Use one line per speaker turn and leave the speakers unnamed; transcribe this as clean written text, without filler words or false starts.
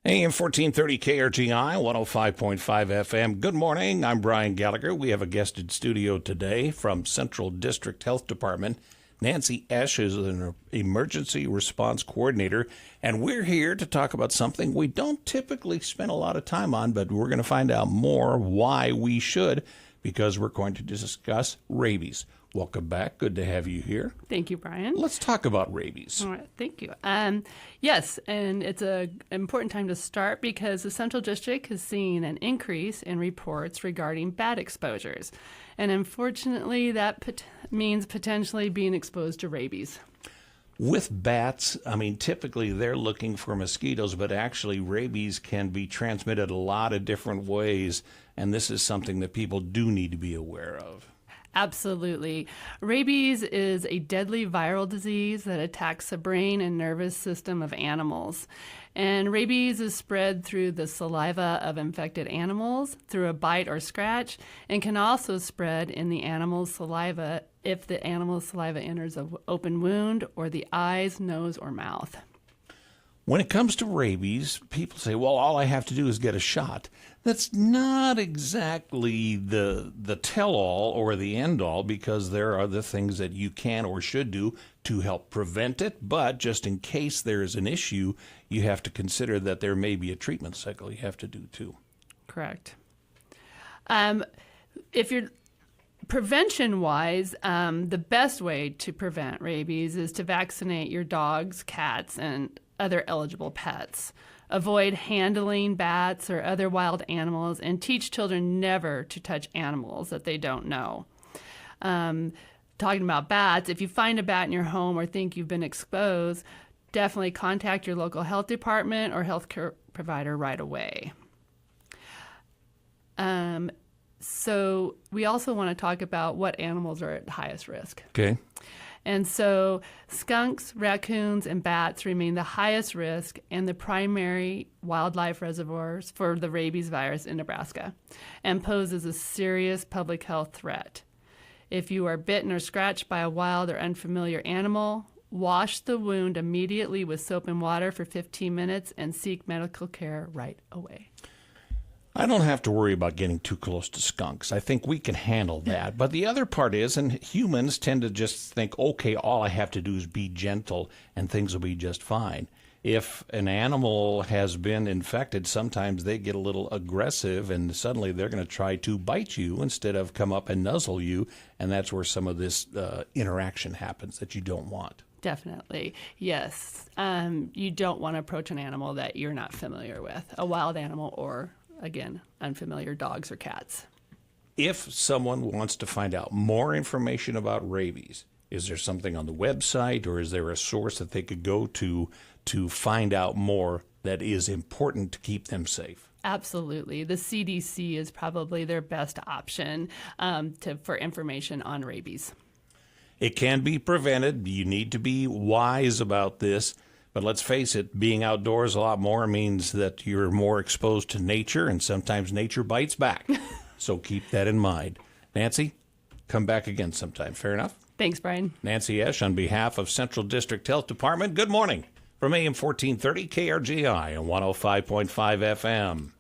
AM 1430 KRGI, 105.5 FM. Good morning. I'm Brian Gallagher. We have a guest in studio today from Central District Health Department. Nancy Esch is an emergency response coordinator, and we're here to talk about something we don't typically spend a lot of time on, but we're going to find out more why we should, because we're going to discuss rabies. Welcome back. Good to have you here.
Thank you, Brian.
Let's talk about rabies.
All right, thank you. Yes, and it's an important time to start because the Central District has seen an increase in reports regarding bat exposures. And unfortunately, that means potentially being exposed to rabies.
With bats, typically they're looking for mosquitoes, but actually rabies can be transmitted a lot of different ways, and this is something that people do need to be aware of.
Absolutely. Rabies is a deadly viral disease that attacks the brain and nervous system of animals. And rabies is spread through the saliva of infected animals, through a bite or scratch, and can also spread in the animal's saliva if the animal's saliva enters an open wound or the eyes, nose, or mouth.
When it comes to rabies, people say, well, all I have to do is get a shot. That's not exactly the tell-all or the end-all, because there are other things that you can or should do to help prevent it. But just in case there is an issue, you have to consider that there may be a treatment cycle you have to do too.
Correct. If you're prevention-wise, the best way to prevent rabies is to vaccinate your dogs, cats, and other eligible pets. Avoid handling bats or other wild animals, and teach children never to touch animals that they don't know. Talking about bats, if you find a bat in your home or think you've been exposed, definitely contact your local health department or healthcare provider right away. So we also want to talk about what animals are at the highest risk.
Okay.
And so skunks, raccoons, and bats remain the highest risk and the primary wildlife reservoirs for the rabies virus in Nebraska, and poses a serious public health threat. If you are bitten or scratched by a wild or unfamiliar animal, wash the wound immediately with soap and water for 15 minutes and seek medical care right away.
I don't have to worry about getting too close to skunks. I think we can handle that. But the other part is, and humans tend to just think, okay, all I have to do is be gentle and things will be just fine. If an animal has been infected, sometimes they get a little aggressive and suddenly they're going to try to bite you instead of come up and nuzzle you. And that's where some of this interaction happens that you don't want.
Definitely, yes. You don't want to approach an animal that you're not familiar with, a wild animal or, again, unfamiliar dogs or cats.
If someone wants to find out more information about rabies, is there something on the website or is there a source that they could go to find out more that is important to keep them safe?
Absolutely. The CDC is probably their best option for information on rabies.
It can be prevented. You need to be wise about this. But let's face it, being outdoors a lot more means that you're more exposed to nature, and sometimes nature bites back. So keep that in mind. Nancy, come back again sometime. Fair enough?
Thanks, Brian.
Nancy Esch on behalf of Central District Health Department. Good morning from AM 1430 KRGI on 105.5 FM.